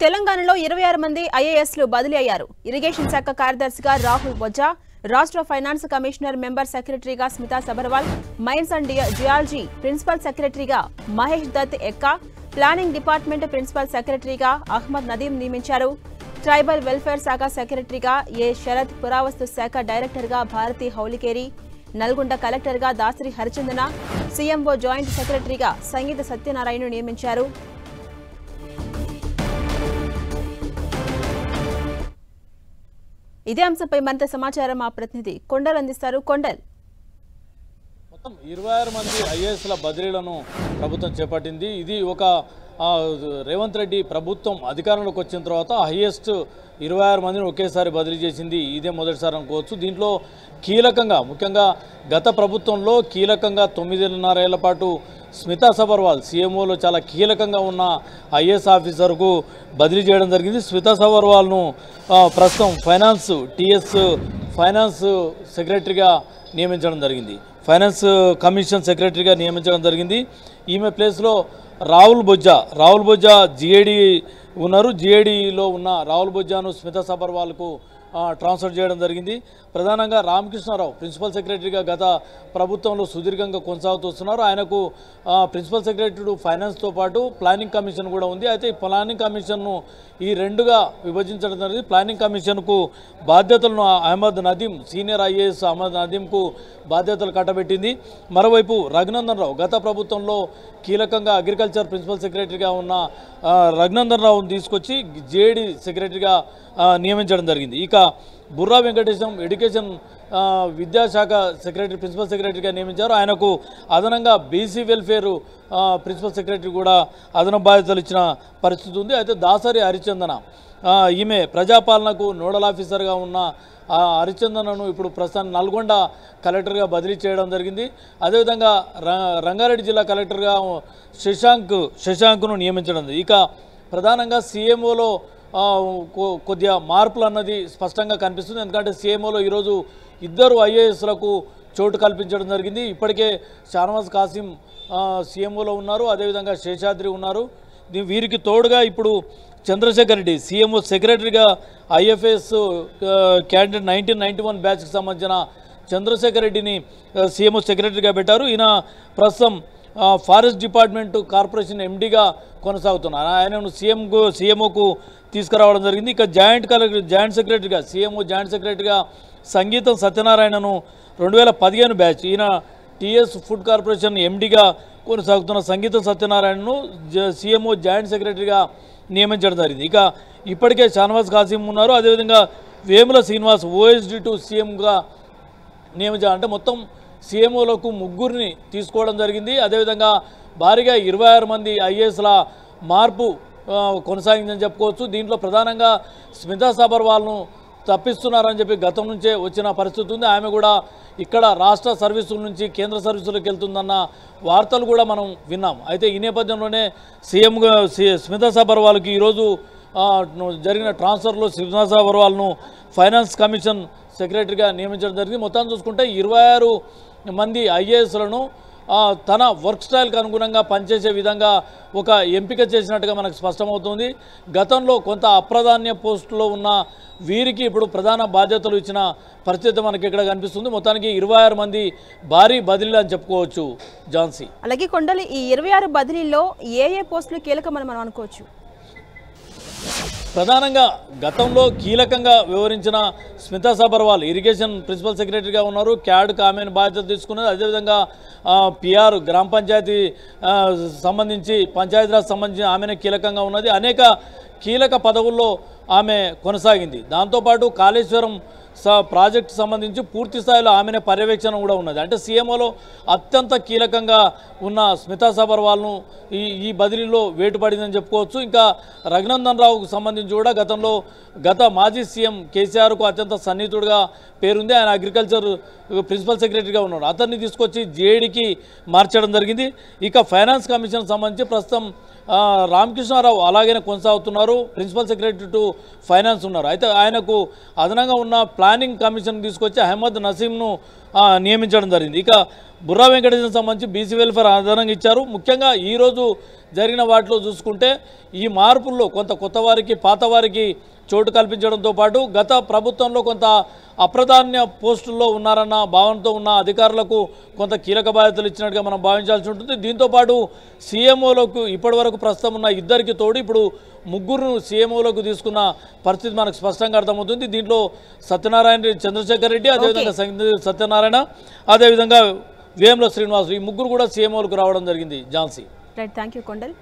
తెలంగాణలో 26 మంది ఐఏఎస్లు బదిలీ అయ్యారు. ఇరిగేషన్ శాఖ కార్యదర్శిగా రాహుల్ బొజ్జా, రాష్ట్ర ఫైనాన్స్ కమిషనర్ మెంబర్ సెక్రటరీగా Smita Sabharwal, mines and geology principal సెక్రటరీగా Mahesh Dutt Ekka, planning department principal సెక్రటరీగా అహ్మద్ నదీం నియమించారు. ట్రైబల్ వెల్ఫేర్ శాఖ సెక్రటరీగా ఏ శరత్, పురావస్తు శాఖ డైరెక్టర్గా భారతి హౌలికేరి, నల్గొండ కలెక్టర్గా దాసరి హరిచందన, సీఎంఓ జాయింట్ సెక్రటరీగా సంగీత సత్యనారాయణ నియమించారు. ఇదే అంశంపై మరింత సమాచారం మా ప్రతినిధి కొండల్ అందిస్తారు. కొండల్, మొత్తం 26 మంది ఐఏఎస్ల బదిలీలను ప్రభుత్వం చేపట్టింది. ఇది ఒక రేవంత్ రెడ్డి ప్రభుత్వం అధికారంలోకి వచ్చిన తర్వాత హైయెస్ట్ 26 మందిని ఒకేసారి బదిలీ చేసింది. ఇదే మొదటిసారి అనుకోవచ్చు. దీంట్లో కీలకంగా, ముఖ్యంగా గత ప్రభుత్వంలో కీలకంగా 9.5 ఏళ్ల పాటు స్మితా సబర్వాల్ సీఎంఓలో చాలా కీలకంగా ఉన్న ఐఏఎస్ ఆఫీసర్కు బదిలీ చేయడం జరిగింది. స్మితా సబర్వాల్ను ప్రస్తుతం ఫైనాన్స్ సెక్రటరీగా నియమించడం జరిగింది. ఫైనాన్స్ కమిషన్ సెక్రటరీగా నియమించడం జరిగింది. ఈమె ప్లేస్లో రాహుల్ బొజ్జా జిఏడి ఉన్నారు. జిఏడిలో ఉన్న రాహుల్ బొజ్జాను స్మితా సబర్వాల్కు ట్రాన్స్ఫర్ చేయడం జరిగింది. ప్రధానంగా రామకృష్ణారావు ప్రిన్సిపల్ సెక్రటరీగా గత ప్రభుత్వంలో సుదీర్ఘంగా కొనసాగుతున్నారు. ఆయనకు ప్రిన్సిపల్ సెక్రటరీ ఫైనాన్స్తో పాటు ప్లానింగ్ కమిషన్ కూడా ఉంది. అయితే ఈ ప్లానింగ్ కమిషన్ను ఈ రెండుగా విభజించడం జరిగింది. ప్లానింగ్ కమిషన్కు బాధ్యతలను అహ్మద్ నదీం, సీనియర్ ఐఏఎస్ అహ్మద్ నదీంకు బాధ్యతలు కట్టబెట్టింది. మరోవైపు రఘునందన్ రావు గత ప్రభుత్వంలో కీలకంగా అగ్రికల్చర్ ప్రిన్సిపల్ సెక్రటరీగా ఉన్న రఘునందన్ రావును తీసుకొచ్చి జేడీ సెక్రటరీగా నియమించడం జరిగింది. ఇక బుర్రా వెంకటేశం ఎడ్యుకేషన్ విద్యాశాఖ సెక్రటరీ ప్రిన్సిపల్ సెక్రటరీగా నియమించారు. ఆయనకు అదనంగా బీసీ వెల్ఫేర్ ప్రిన్సిపల్ సెక్రటరీ కూడా అదనపు బాధ్యతలు ఇచ్చిన పరిస్థితి ఉంది. అయితే దాసరి హరిచందన, ఈమె ప్రజాపాలనకు నోడల్ ఆఫీసర్గా ఉన్న హరిచందనను ఇప్పుడు ప్రస్తుతం నల్గొండ కలెక్టర్గా బదిలీ చేయడం జరిగింది. అదేవిధంగా రంగారెడ్డి జిల్లా కలెక్టర్గా శశాంక్ను నియమించడం. ఇక ప్రధానంగా సీఎంఓలో కొద్దిగా మార్పులు అన్నది స్పష్టంగా కనిపిస్తుంది. ఎందుకంటే సీఎంఓలో ఈరోజు 2 ఐఏఎస్లకు చోటు కల్పించడం జరిగింది. ఇప్పటికే షానవాజ్ కాసిం సీఎంఓలో ఉన్నారు, అదేవిధంగా శేషాద్రి ఉన్నారు. వీరికి తోడుగా ఇప్పుడు చంద్రశేఖర్ రెడ్డి సీఎంఓ సెక్రటరీగా ఐఎఫ్ఎస్ క్యాండిడేట్ 1991 బ్యాచ్కి సంబంధించిన చంద్రశేఖర్ రెడ్డిని సీఎంఓ సెక్రటరీగా పెట్టారు. ఈయన ప్రస్తుతం ఫారెస్ట్ డిపార్ట్మెంట్ కార్పొరేషన్ ఎండీగా కొనసాగుతున్నారు. ఆయనను సీఎంఓకు తీసుకురావడం జరిగింది. ఇక జాయింట్ సెక్రటరీగా సీఎంఓ జాయింట్ సెక్రటరీగా సంగీతం సత్యనారాయణను 2015 బ్యాచ్, ఈయన టీఎస్ ఫుడ్ కార్పొరేషన్ ఎండీగా కొనసాగుతున్న సంగీతం సత్యనారాయణను సీఎంఓ జాయింట్ సెక్రటరీగా నియమించడం జరిగింది. ఇక ఇప్పటికే షానవాజ్ కాసిం ఉన్నారు, అదేవిధంగా వేముల శ్రీనివాస్ OSD2 సీఎంగా నియమించారు. అంటే మొత్తం సీఎంఓలకు 3 తీసుకోవడం జరిగింది. అదేవిధంగా భారీగా 26 మంది ఐఏఎస్ల మార్పు కొనసాగిందని చెప్పుకోవచ్చు. దీంట్లో ప్రధానంగా స్మితా సబర్వాల్ను తప్పిస్తున్నారని చెప్పి గతం నుంచే వచ్చిన పరిస్థితి ఉంది. ఆమె కూడా ఇక్కడ రాష్ట్ర సర్వీసుల నుంచి కేంద్ర సర్వీసులకు వెళ్తుందన్న వార్తలు కూడా మనం విన్నాం. అయితే ఈ నేపథ్యంలోనే సీఎంగా స్మితా సబర్వాల్కి ఈరోజు జరిగిన ట్రాన్స్ఫర్లో స్మితా సబర్వాల్ను ఫైనాన్స్ కమిషన్ సెక్రటరీగా నియమించడం జరిగింది. మొత్తం చూసుకుంటే 26 మంది ఐఏఎస్లను తన వర్క్ స్టైల్కి అనుగుణంగా పనిచేసే విధంగా ఒక ఎంపిక చేసినట్టుగా మనకు స్పష్టమవుతుంది. గతంలో కొంత అప్రధాన్య పోస్టులో ఉన్న వీరికి ఇప్పుడు ప్రధాన బాధ్యతలు ఇచ్చిన పరిస్థితి మనకి ఇక్కడ కనిపిస్తుంది. మొత్తానికి 26 మంది భారీ బదిలీలు అని చెప్పుకోవచ్చు. ఝాన్సీ, అలాగే కొండలి, ఈ 26 బదిలీల్లో ఏ పోస్టులు కీలకమని మనం అనుకోవచ్చు? ప్రధానంగా గతంలో కీలకంగా వివరించిన స్మితా సబర్వాల్ ఇరిగేషన్ ప్రిన్సిపల్ సెక్రటరీగా ఉన్నారు. క్యాడ్కు ఆమెను బాధ్యత తీసుకున్నది. అదేవిధంగా PR గ్రామ పంచాయతీ సంబంధించి పంచాయతీరాజ్ సంబంధించి ఆమెనే కీలకంగా ఉన్నది. అనేక కీలక పదవుల్లో ఆమె కొనసాగింది. దాంతోపాటు కాళేశ్వరం ప్రాజెక్టు సంబంధించి పూర్తి స్థాయిలో ఆమెనే పర్యవేక్షణ కూడా ఉన్నది. అంటే సీఎంఓలో అత్యంత కీలకంగా ఉన్న స్మితా సబర్వాల్ను ఈ బదిలీలో వేటుపడిందని చెప్పుకోవచ్చు. ఇంకా రఘునందన్ రావుకు సంబంధించి కూడా గత మాజీ సీఎం కేసీఆర్కు అత్యంత సన్నిహితుడిగా పేరుంది. ఆయన అగ్రికల్చర్ ప్రిన్సిపల్ సెక్రటరీగా ఉన్నారు. అతన్ని తీసుకొచ్చి జేడీకి మార్చడం జరిగింది. ఇక ఫైనాన్స్ కమిషన్ సంబంధించి ప్రస్తుతం రామకృష్ణారావు అలాగనే కొనసాగుతున్నారు. ప్రిన్సిపల్ సెక్రటరీ టు ఫైనాన్స్ ఉన్నారు. అయితే ఆయనకు అదనంగా ఉన్న ప్లానింగ్ కమిషన్ తీసుకొచ్చి అహ్మద్ నసీంను నియమించడం జరిగింది. ఇక బుర్రా వెంకటేశ్వర సంబంధించి బీసీ వెల్ఫేర్ అదనంగా ఇచ్చారు. ముఖ్యంగా ఈరోజు జరిగిన వాటిలో చూసుకుంటే ఈ మార్పుల్లో కొంత కొత్త వారికి పాత వారికి చోటు కల్పించడంతో పాటు గత ప్రభుత్వంలో కొంత అప్రధాన్య పోస్టుల్లో ఉన్నారన్న భావనతో ఉన్న అధికారులకు కొంత కీలక బాధ్యతలు ఇచ్చినట్టుగా మనం భావించాల్సి ఉంటుంది. దీంతోపాటు సీఎంఓలకు ఇప్పటివరకు ప్రస్తుతం ఉన్న ఇద్దరికి తోడు ఇప్పుడు ముగ్గురు సీఎంఓలకు తీసుకున్న పరిస్థితి మనకు స్పష్టంగా అర్థమవుతుంది. దీంట్లో సత్యనారాయణ చంద్రశేఖర్ రెడ్డి, అదేవిధంగా సత్యనారాయణ, అదేవిధంగా వేముల శ్రీనివాసులు, ఈ ముగ్గురు కూడా సీఎంఓలకు రావడం జరిగింది. Jhansi. Right, thank you Kondal.